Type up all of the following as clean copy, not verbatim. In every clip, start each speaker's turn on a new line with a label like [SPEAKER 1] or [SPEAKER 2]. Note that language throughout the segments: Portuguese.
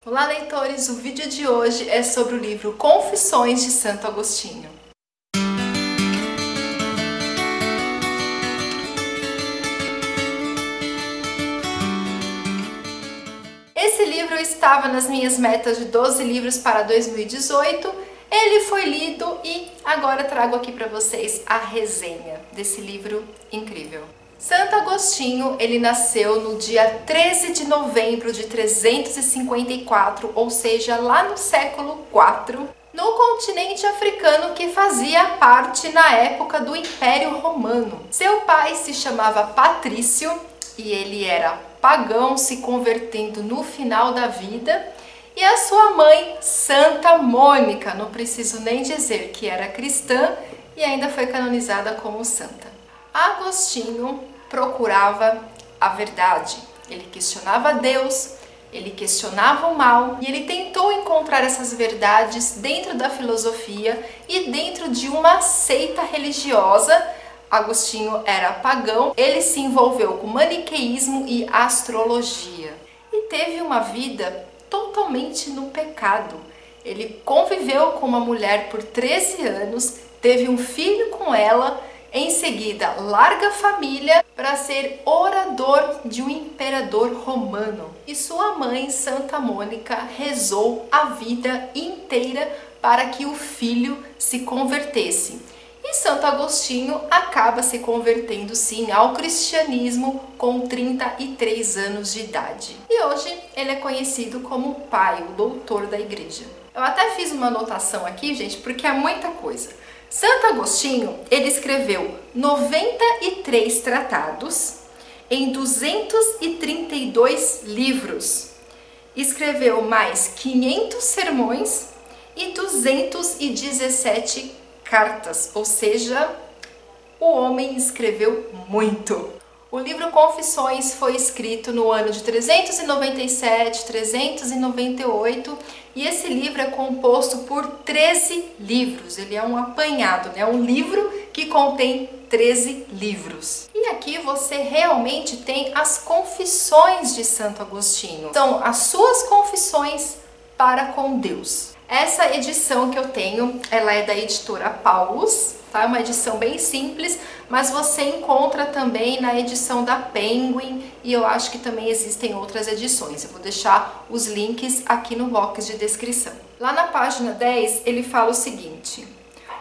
[SPEAKER 1] Olá, leitores! O vídeo de hoje é sobre o livro Confissões de Santo Agostinho. Esse livro estava nas minhas metas de 12 livros para 2018. Ele foi lido e agora trago aqui para vocês a resenha desse livro incrível. Santo Agostinho, ele nasceu no dia 13 de novembro de 354, ou seja, lá no século IV, no continente africano que fazia parte na época do Império Romano. Seu pai se chamava Patrício e ele era pagão, se convertendo no final da vida, e a sua mãe, Santa Mônica, não preciso nem dizer que era cristã e ainda foi canonizada como santa. Agostinho procurava a verdade, ele questionava Deus, ele questionava o mal e ele tentou encontrar essas verdades dentro da filosofia e dentro de uma seita religiosa. Agostinho era pagão, ele se envolveu com maniqueísmo e astrologia e teve uma vida totalmente no pecado. Ele conviveu com uma mulher por 13 anos, teve um filho com ela. Em seguida, larga a família para ser orador de um imperador romano. E sua mãe, Santa Mônica, rezou a vida inteira para que o filho se convertesse. E Santo Agostinho acaba se convertendo sim ao cristianismo com 33 anos de idade. E hoje ele é conhecido como o pai, o doutor da igreja. Eu até fiz uma anotação aqui, gente, porque é muita coisa. Santo Agostinho, ele escreveu 93 tratados em 232 livros. Escreveu mais 500 sermões e 217 cartas, ou seja, o homem escreveu muito. O livro Confissões foi escrito no ano de 397, 398 e esse livro é composto por 13 livros. Ele é um apanhado, né? Um livro que contém 13 livros. E aqui você realmente tem as confissões de Santo Agostinho. São as suas confissões para com Deus. Essa edição que eu tenho, ela é da editora Paulus, tá? É uma edição bem simples, mas você encontra também na edição da Penguin e eu acho que também existem outras edições. Eu vou deixar os links aqui no box de descrição. Lá na página 10, ele fala o seguinte: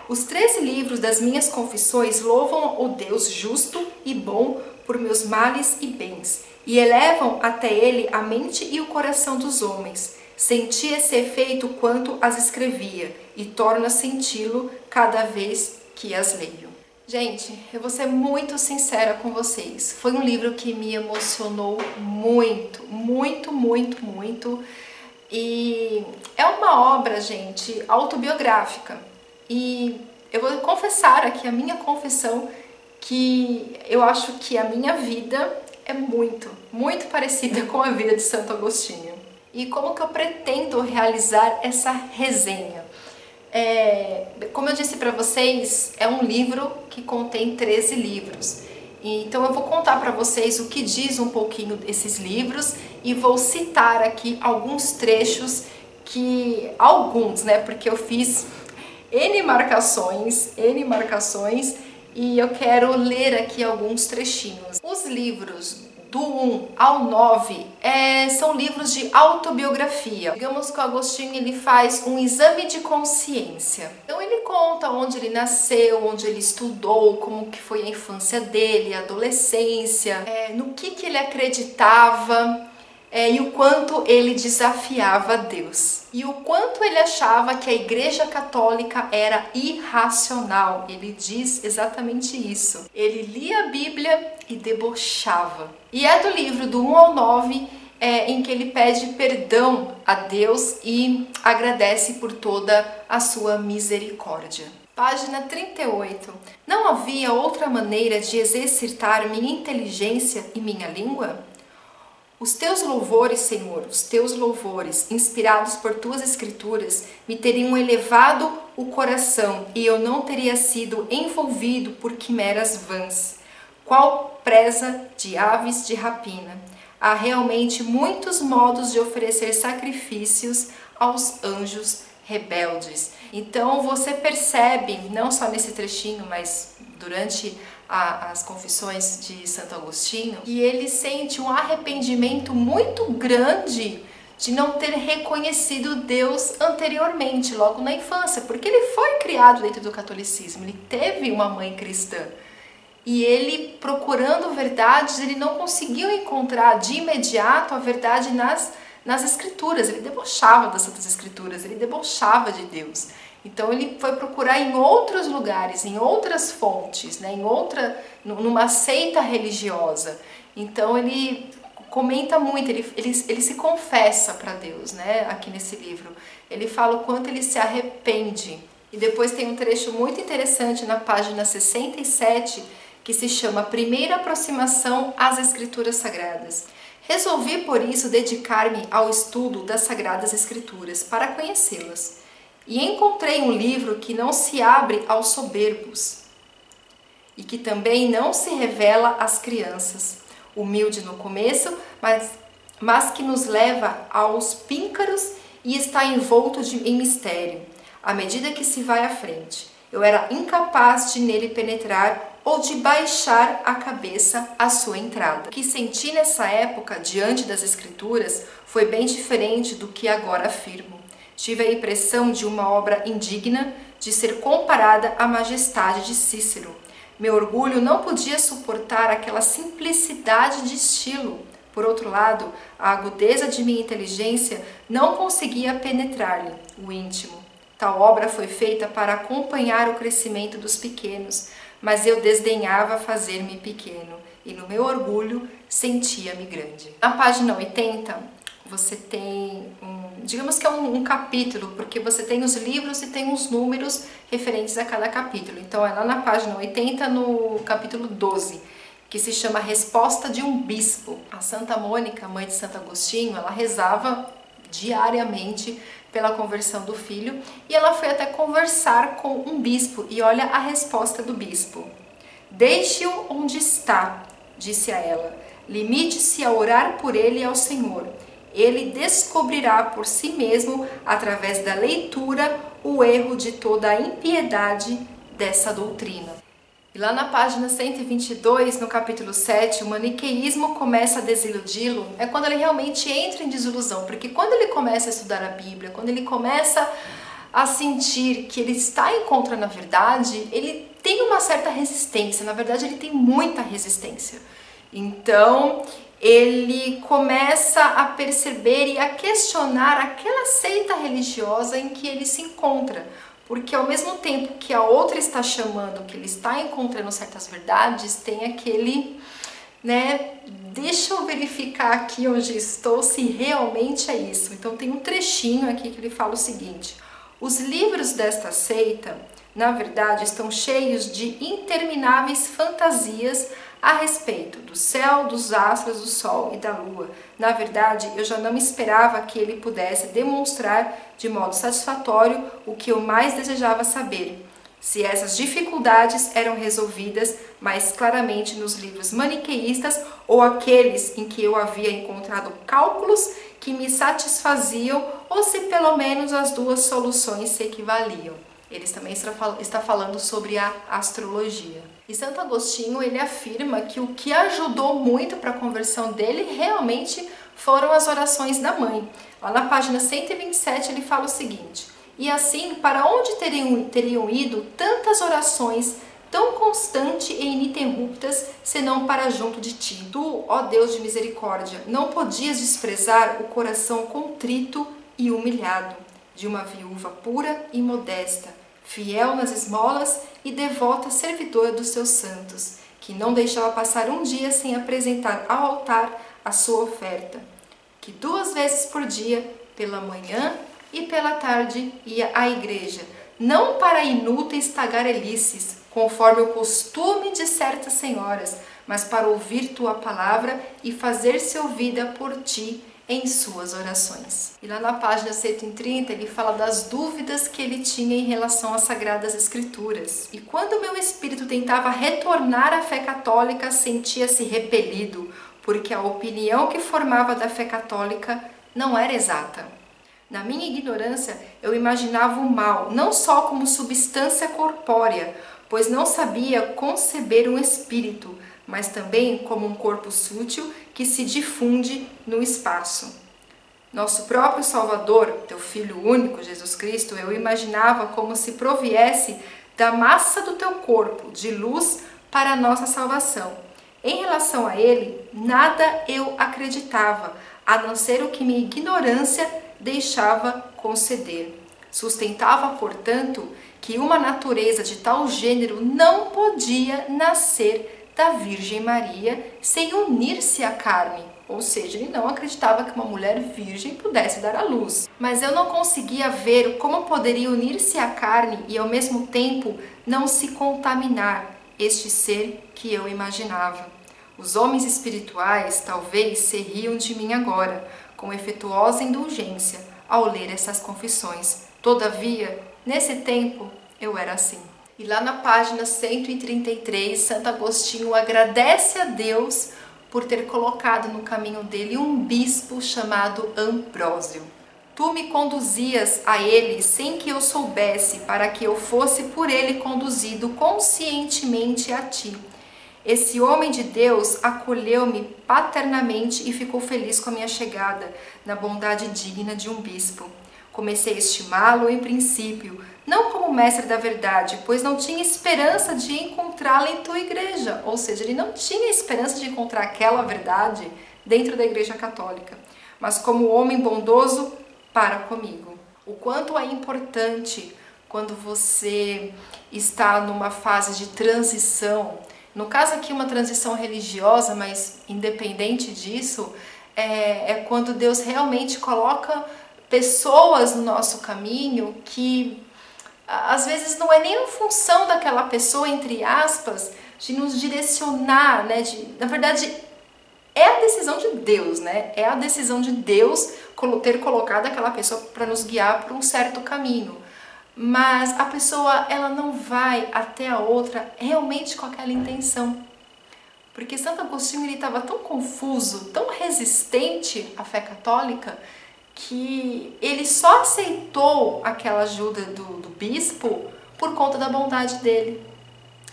[SPEAKER 1] os 13 livros das minhas confissões louvam o Deus justo e bom por meus males e bens, e elevam até ele a mente e o coração dos homens. Senti esse efeito quanto as escrevia e torno a senti-lo cada vez que as leio. Gente, eu vou ser muito sincera com vocês. Foi um livro que me emocionou muito, muito, muito, muito. E é uma obra, gente, autobiográfica. E eu vou confessar aqui a minha confissão que eu acho que a minha vida é muito, muito parecida com a vida de Santo Agostinho. E como que eu pretendo realizar essa resenha? Como eu disse para vocês, é um livro que contém 13 livros. Então eu vou contar para vocês o que diz um pouquinho desses livros e vou citar aqui alguns trechos né? Porque eu fiz N marcações e eu quero ler aqui alguns trechinhos. Os livros do 1 ao 9 são livros de autobiografia. Digamos que o Agostinho ele faz um exame de consciência. Então ele conta onde ele nasceu, onde ele estudou, como que foi a infância dele, a adolescência, no que ele acreditava e o quanto ele desafiava Deus. E o quanto ele achava que a Igreja Católica era irracional. Ele diz exatamente isso. Ele lia a Bíblia e debochava. E é do livro do 1 ao 9 em que ele pede perdão a Deus e agradece por toda a sua misericórdia. Página 38. Não havia outra maneira de exercitar minha inteligência e minha língua? Os teus louvores, Senhor, os teus louvores, inspirados por tuas escrituras, me teriam elevado o coração e eu não teria sido envolvido por quimeras vãs. Qual presa de aves de rapina, há realmente muitos modos de oferecer sacrifícios aos anjos rebeldes. Então você percebe, não só nesse trechinho, mas durante as confissões de Santo Agostinho, que ele sente um arrependimento muito grande de não ter reconhecido Deus anteriormente, logo na infância, porque ele foi criado dentro do catolicismo, ele teve uma mãe cristã. E ele, procurando verdades, ele não conseguiu encontrar de imediato a verdade nas escrituras. Ele debochava das Santas Escrituras, ele debochava de Deus. Então ele foi procurar em outros lugares, em outras fontes, né? Numa seita religiosa. Então ele comenta muito, ele se confessa para Deus, né? Aqui nesse livro. Ele fala o quanto ele se arrepende. E depois tem um trecho muito interessante na página 67, que se chama Primeira Aproximação às Escrituras Sagradas. Resolvi, por isso, dedicar-me ao estudo das Sagradas Escrituras, para conhecê-las. E encontrei um livro que não se abre aos soberbos e que também não se revela às crianças, humilde no começo, mas que nos leva aos píncaros e está envolto em mistério, à medida que se vai à frente. Eu era incapaz de nele penetrar ou de baixar a cabeça à sua entrada. O que senti nessa época, diante das Escrituras, foi bem diferente do que agora afirmo. Tive a impressão de uma obra indigna de ser comparada à majestade de Cícero. Meu orgulho não podia suportar aquela simplicidade de estilo. Por outro lado, a agudeza de minha inteligência não conseguia penetrar-lhe o íntimo. Tal obra foi feita para acompanhar o crescimento dos pequenos, mas eu desdenhava fazer-me pequeno, e no meu orgulho sentia-me grande. Na página 80, você tem digamos que é um capítulo, porque você tem os livros e tem os números referentes a cada capítulo. Então é lá na página 80, no capítulo 12, que se chama Resposta de um Bispo. A Santa Mônica, mãe de Santo Agostinho, ela rezava diariamente pela conversão do filho, e ela foi até conversar com um bispo, e olha a resposta do bispo. Deixe-o onde está, disse a ela, limite-se a orar por ele e ao Senhor. Ele descobrirá por si mesmo, através da leitura, o erro de toda a impiedade dessa doutrina. E lá na página 122, no capítulo 7, o maniqueísmo começa a desiludi-lo, é quando ele realmente entra em desilusão, porque quando ele começa a estudar a Bíblia, quando ele começa a sentir que ele está em contra na verdade, ele tem uma certa resistência, na verdade ele tem muita resistência. Então ele começa a perceber e a questionar aquela seita religiosa em que ele se encontra. Porque ao mesmo tempo que a outra está chamando, que ele está encontrando certas verdades, tem aquele, né, deixa eu verificar aqui onde estou se realmente é isso. Então tem um trechinho aqui que ele fala o seguinte: os livros desta seita, na verdade, estão cheios de intermináveis fantasias a respeito do céu, dos astros, do sol e da lua. Na verdade, eu já não esperava que ele pudesse demonstrar de modo satisfatório o que eu mais desejava saber, se essas dificuldades eram resolvidas mais claramente nos livros maniqueístas ou aqueles em que eu havia encontrado cálculos que me satisfaziam, ou se pelo menos as duas soluções se equivaliam. Ele também está falando sobre a astrologia. E Santo Agostinho, ele afirma que o que ajudou muito para a conversão dele realmente foram as orações da mãe. Lá na página 127 ele fala o seguinte: e assim, para onde teriam ido tantas orações tão constantes e ininterruptas, senão para junto de ti? Tu, ó Deus de misericórdia, não podias desprezar o coração contrito e humilhado de uma viúva pura e modesta, fiel nas esmolas e devota servidora dos seus santos, que não deixava passar um dia sem apresentar ao altar a sua oferta, que 2 vezes por dia, pela manhã e pela tarde, ia à igreja, não para inúteis tagarelices, conforme o costume de certas senhoras, mas para ouvir tua palavra e fazer-se ouvida por ti em suas orações. E lá na página 130 ele fala das dúvidas que ele tinha em relação às Sagradas Escrituras. E quando meu espírito tentava retornar à fé católica, sentia-se repelido porque a opinião que formava da fé católica não era exata. Na minha ignorância, eu imaginava o mal não só como substância corpórea, pois não sabia conceber um espírito, mas também como um corpo sútil que se difunde no espaço. Nosso próprio Salvador, teu Filho único, Jesus Cristo, eu imaginava como se proviesse da massa do teu corpo, de luz para a nossa salvação. Em relação a ele, nada eu acreditava, a não ser o que minha ignorância deixava conceder. Sustentava, portanto, que uma natureza de tal gênero não podia nascer da Virgem Maria sem unir-se à carne. Ou seja, ele não acreditava que uma mulher virgem pudesse dar à luz. Mas eu não conseguia ver como poderia unir-se à carne e ao mesmo tempo não se contaminar este ser que eu imaginava. Os homens espirituais talvez se riam de mim agora, com efetuosa indulgência, ao ler essas confissões. Todavia, nesse tempo, eu era assim. E lá na página 133, Santo Agostinho agradece a Deus por ter colocado no caminho dele um bispo chamado Ambrósio. Tu me conduzias a ele sem que eu soubesse, para que eu fosse por ele conduzido conscientemente a ti. Esse homem de Deus acolheu-me paternamente e ficou feliz com a minha chegada, na bondade digna de um bispo. Comecei a estimá-lo em princípio, não como mestre da verdade, pois não tinha esperança de encontrá-la em tua igreja, ou seja, ele não tinha esperança de encontrar aquela verdade dentro da igreja católica, mas como homem bondoso para comigo. O quanto é importante quando você está numa fase de transição, no caso aqui uma transição religiosa, mas independente disso, é quando Deus realmente coloca pessoas no nosso caminho que às vezes não é nem a função daquela pessoa, entre aspas, de nos direcionar, né? Na verdade, é a decisão de Deus, né? É a decisão de Deus ter colocado aquela pessoa para nos guiar por um certo caminho. Mas a pessoa, ela não vai até a outra realmente com aquela intenção. Porque Santo Agostinho, ele estava tão confuso, tão resistente à fé católica, que ele só aceitou aquela ajuda do bispo por conta da bondade dele.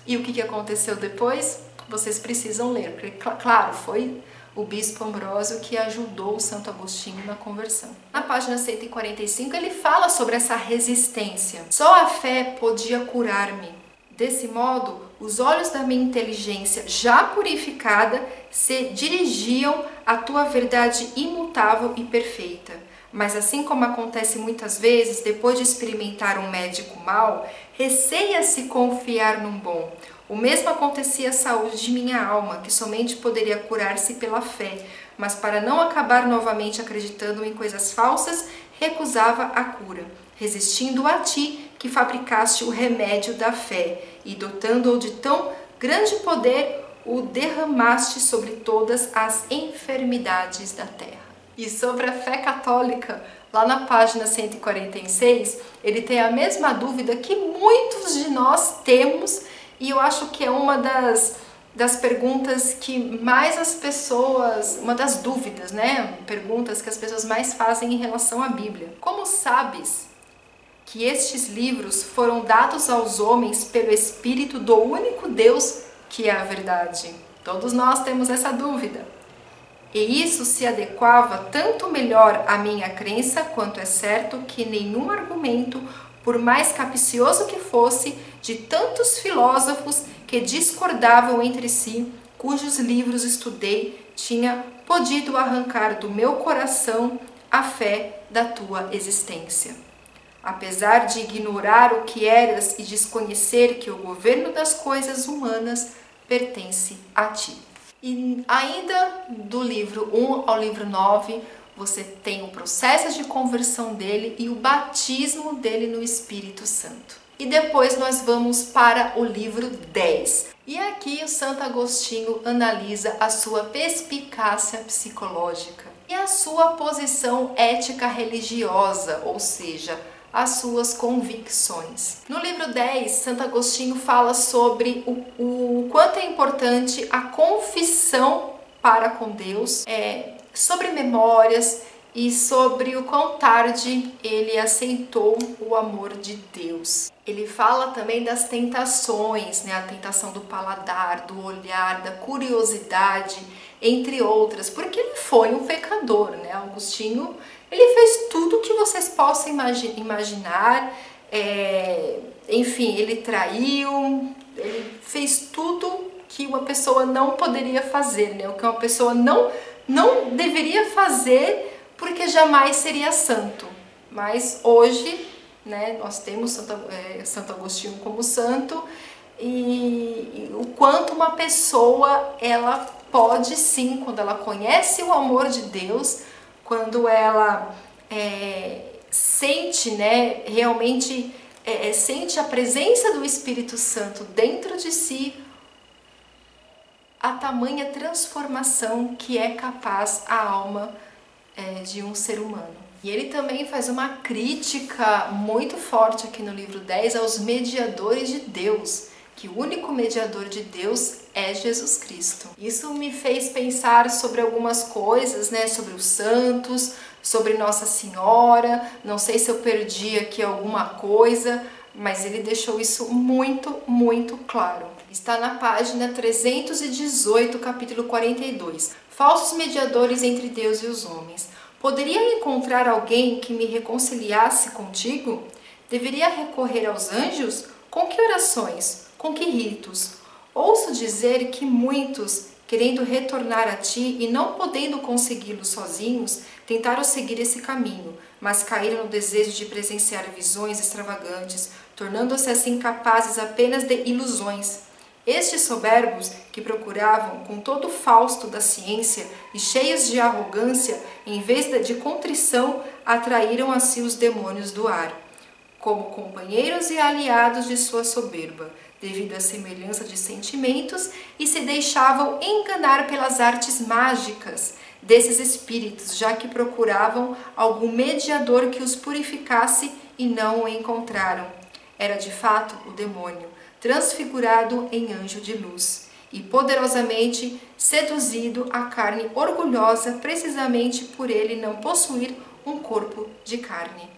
[SPEAKER 1] E o que aconteceu depois? Vocês precisam ler, porque, claro, foi o bispo Ambrósio que ajudou o Santo Agostinho na conversão. Na página 145 ele fala sobre essa resistência. Só a fé podia curar-me. Desse modo, os olhos da minha inteligência já purificada se dirigiam à tua verdade imutável e perfeita. Mas assim como acontece muitas vezes, depois de experimentar um médico mau, receia-se confiar num bom. O mesmo acontecia à saúde de minha alma, que somente poderia curar-se pela fé, mas para não acabar novamente acreditando em coisas falsas, recusava a cura, resistindo a ti que fabricaste o remédio da fé, e dotando-o de tão grande poder, o derramaste sobre todas as enfermidades da terra. E sobre a fé católica, lá na página 146, ele tem a mesma dúvida que muitos de nós temos, e eu acho que é uma das perguntas que mais as pessoas, uma das dúvidas, né? Perguntas que as pessoas mais fazem em relação à Bíblia. Como sabes que estes livros foram dados aos homens pelo Espírito do único Deus que é a verdade? Todos nós temos essa dúvida. E isso se adequava tanto melhor à minha crença, quanto é certo que nenhum argumento, por mais capcioso que fosse, de tantos filósofos que discordavam entre si, cujos livros estudei, tinha podido arrancar do meu coração a fé da tua existência. Apesar de ignorar o que eras e desconhecer que o governo das coisas humanas pertence a ti. E ainda do livro 1 ao livro 9, você tem o processo de conversão dele e o batismo dele no Espírito Santo. E depois nós vamos para o livro 10. E aqui o Santo Agostinho analisa a sua perspicácia psicológica e a sua posição ética religiosa, ou seja, as suas convicções. No livro 10, Santo Agostinho fala sobre o quanto é importante a confissão para com Deus, sobre memórias e sobre o quão tarde ele aceitou o amor de Deus. Ele fala também das tentações, né? A tentação do paladar, do olhar, da curiosidade, entre outras, porque ele foi um pecador, né? Augustinho, ele fez tudo que vocês possam imaginar, enfim, ele traiu, ele fez tudo que uma pessoa não poderia fazer, né? O que uma pessoa não deveria fazer, porque jamais seria santo. Mas hoje, né, nós temos Santo Agostinho como santo, e o quanto uma pessoa, ela pode sim, quando ela conhece o amor de Deus, quando ela sente, né, realmente sente a presença do Espírito Santo dentro de si, a tamanha transformação que é capaz a alma de um ser humano. E ele também faz uma crítica muito forte aqui no livro 10 aos mediadores de Deus, que o único mediador de Deus é Jesus Cristo. Isso me fez pensar sobre algumas coisas, né, sobre os santos, sobre Nossa Senhora. Não sei se eu perdi aqui alguma coisa, mas ele deixou isso muito, muito claro. Está na página 318, capítulo 42. Falsos mediadores entre Deus e os homens. Poderia encontrar alguém que me reconciliasse contigo? Deveria recorrer aos anjos? Com que orações? Com que ritos? Ouço dizer que muitos, querendo retornar a ti e não podendo consegui-lo sozinhos, tentaram seguir esse caminho, mas caíram no desejo de presenciar visões extravagantes, tornando-se assim capazes apenas de ilusões. Estes soberbos, que procuravam com todo o fausto da ciência e cheios de arrogância, em vez de contrição, atraíram a si os demônios do ar, como companheiros e aliados de sua soberba, devido à semelhança de sentimentos, e se deixavam enganar pelas artes mágicas desses espíritos, já que procuravam algum mediador que os purificasse e não o encontraram. Era de fato o demônio, transfigurado em anjo de luz, e poderosamente seduzido à carne orgulhosa, precisamente por ele não possuir um corpo de carne.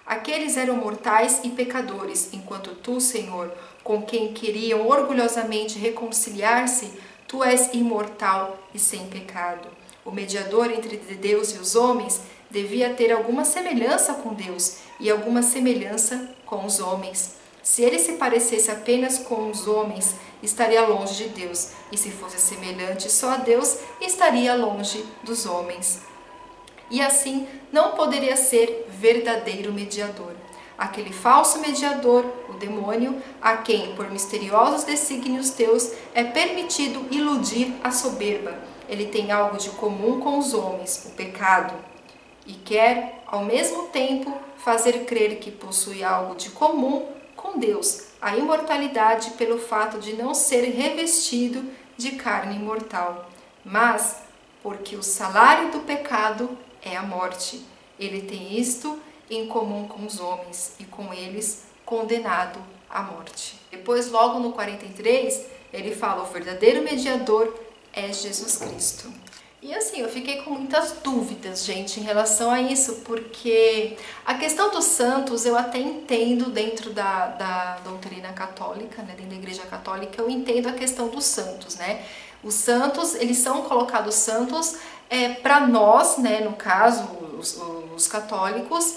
[SPEAKER 1] Aqueles eram mortais e pecadores, enquanto tu, Senhor, com quem queriam orgulhosamente reconciliar-se, tu és imortal e sem pecado. O mediador entre Deus e os homens devia ter alguma semelhança com Deus e alguma semelhança com os homens. Se ele se parecesse apenas com os homens, estaria longe de Deus, e se fosse semelhante só a Deus, estaria longe dos homens. E assim não poderia ser verdadeiro mediador. Aquele falso mediador, o demônio, a quem, por misteriosos desígnios teus, é permitido iludir a soberba. Ele tem algo de comum com os homens, o pecado, e quer, ao mesmo tempo, fazer crer que possui algo de comum com Deus, a imortalidade, pelo fato de não ser revestido de carne mortal, mas porque o salário do pecado é a morte. Ele tem isto em comum com os homens e com eles condenado à morte. Depois, logo no 43, ele fala: o verdadeiro mediador é Jesus Cristo. E assim, eu fiquei com muitas dúvidas, gente, em relação a isso, porque a questão dos santos eu até entendo dentro da doutrina católica, né, dentro da Igreja Católica, eu entendo a questão dos santos, né? Os santos, eles são colocados santos para nós, né, no caso, os católicos,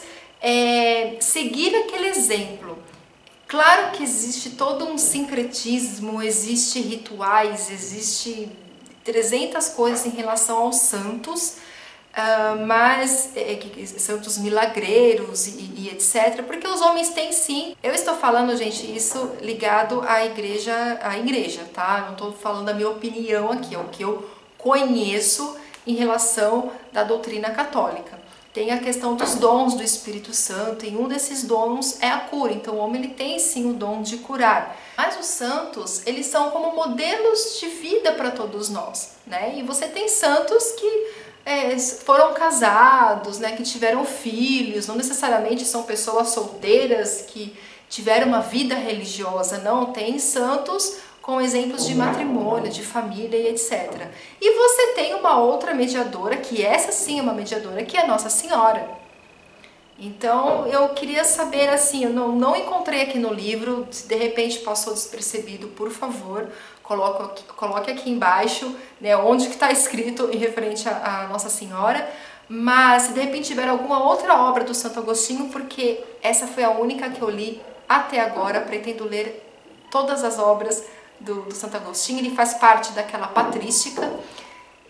[SPEAKER 1] seguir aquele exemplo. Claro que existe todo um sincretismo, existe rituais, existe 300 coisas em relação aos santos, mas santos milagreiros e etc. Porque os homens têm sim. Eu estou falando, gente, isso ligado à igreja, tá? Não estou falando da minha opinião aqui, é o que eu conheço em relação da doutrina católica. Tem a questão dos dons do Espírito Santo, e um desses dons é a cura. Então o homem ele tem sim o dom de curar. Mas os santos, eles são como modelos de vida para todos nós, né? E você tem santos que foram casados, né? Que tiveram filhos, não necessariamente são pessoas solteiras que tiveram uma vida religiosa, não. Tem santos com exemplos de matrimônio, de família e etc. E você tem uma outra mediadora, que essa sim é uma mediadora, que é Nossa Senhora. Então eu queria saber, assim, eu não encontrei aqui no livro, se de repente passou despercebido, por favor, coloque aqui embaixo, né, onde que está escrito em referente a Nossa Senhora, mas se de repente tiver alguma outra obra do Santo Agostinho, porque essa foi a única que eu li até agora, pretendo ler todas as obras do Santo Agostinho, ele faz parte daquela patrística,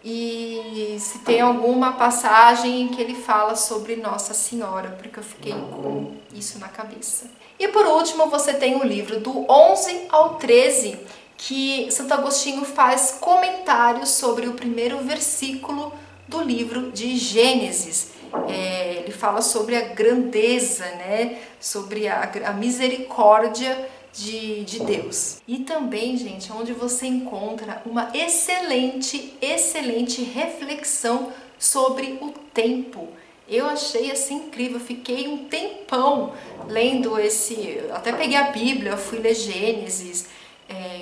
[SPEAKER 1] e se tem alguma passagem em que ele fala sobre Nossa Senhora, porque eu fiquei com isso na cabeça. E por último, você tem o livro do 11 ao 13, que Santo Agostinho faz comentários sobre o primeiro versículo do livro de Gênesis. Ele fala sobre a grandeza, né? Sobre a misericórdia de Deus. E também, gente, onde você encontra uma excelente reflexão sobre o tempo. Eu achei assim incrível, fiquei um tempão lendo até peguei a Bíblia, fui ler Gênesis,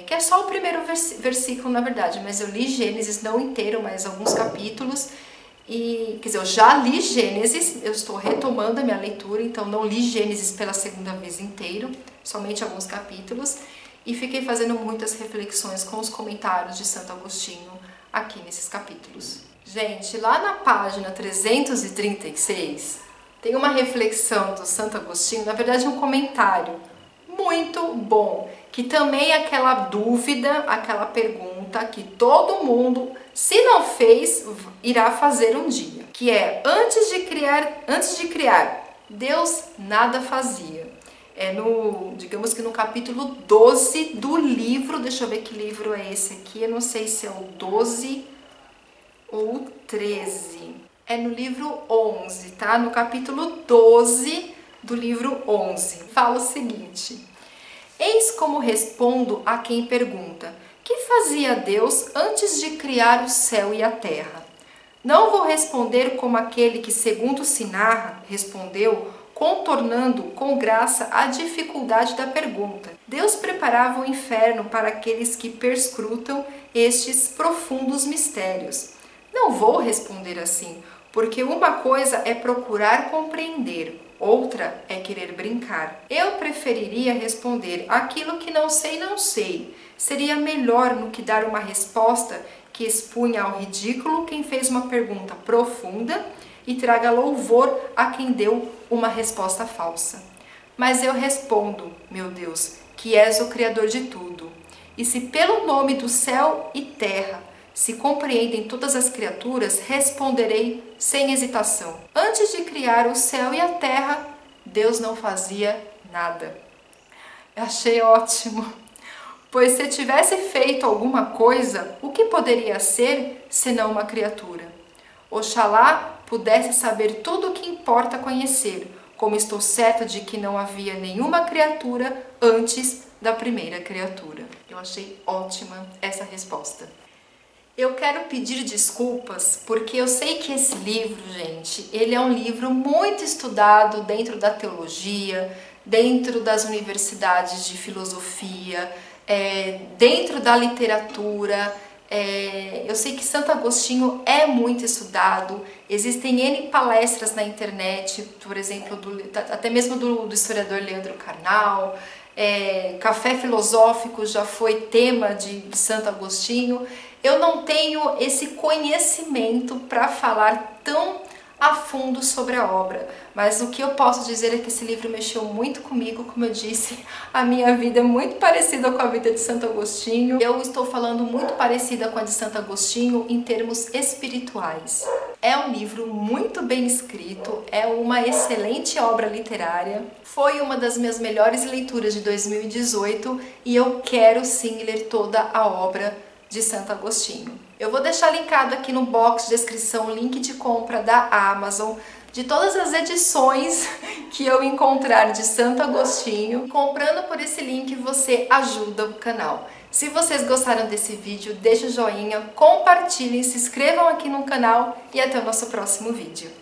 [SPEAKER 1] que é só o primeiro versículo na verdade, mas eu li Gênesis não inteiro, mas alguns capítulos. E, quer dizer, eu já li Gênesis, eu estou retomando a minha leitura, então não li Gênesis pela segunda vez inteiro, somente alguns capítulos, e fiquei fazendo muitas reflexões com os comentários de Santo Agostinho aqui nesses capítulos. Gente, lá na página 336 tem uma reflexão do Santo Agostinho, na verdade um comentário muito bom, que também é aquela dúvida, aquela pergunta que todo mundo, se não fez, irá fazer um dia, que é: antes de criar, Deus nada fazia. Digamos que no capítulo 12 do livro, deixa eu ver que livro é esse aqui, eu não sei se é o 12 ou o 13. É no livro 11, tá? No capítulo 12 do livro 11. Fala o seguinte: eis como respondo a quem pergunta: que fazia Deus antes de criar o céu e a terra? Não vou responder como aquele que, segundo se narra, respondeu, contornando com graça a dificuldade da pergunta. Deus preparava o inferno para aqueles que perscrutam estes profundos mistérios. Não vou responder assim, porque uma coisa é procurar compreender, outra é querer brincar. Eu preferiria responder: aquilo que não sei. Seria melhor do que dar uma resposta que expunha ao ridículo quem fez uma pergunta profunda e traga louvor a quem deu uma resposta falsa. Mas eu respondo, meu Deus, que és o Criador de tudo. E se pelo nome do céu e terra se compreendem todas as criaturas, responderei sem hesitação: antes de criar o céu e a terra, Deus não fazia nada. Eu achei ótimo, pois se tivesse feito alguma coisa, o que poderia ser senão uma criatura? Oxalá pudesse saber tudo o que importa conhecer, como estou certa de que não havia nenhuma criatura antes da primeira criatura. Eu achei ótima essa resposta. Eu quero pedir desculpas porque eu sei que esse livro, gente, ele é um livro muito estudado dentro da teologia, dentro das universidades de filosofia, dentro da literatura. Eu sei que Santo Agostinho é muito estudado, existem N palestras na internet, por exemplo, até mesmo do historiador Leandro Carnal. Café filosófico já foi tema de Santo Agostinho. Eu não tenho esse conhecimento para falar tão a fundo sobre a obra, mas o que eu posso dizer é que esse livro mexeu muito comigo. Como eu disse, a minha vida é muito parecida com a vida de Santo Agostinho. Eu estou falando muito parecida com a de Santo Agostinho em termos espirituais. É um livro muito bem escrito, é uma excelente obra literária, foi uma das minhas melhores leituras de 2018 e eu quero sim ler toda a obra de Santo Agostinho. Eu vou deixar linkado aqui no box de descrição o link de compra da Amazon de todas as edições que eu encontrar de Santo Agostinho. Comprando por esse link você ajuda o canal. Se vocês gostaram desse vídeo, deixe o joinha, compartilhem, se inscrevam aqui no canal e até o nosso próximo vídeo.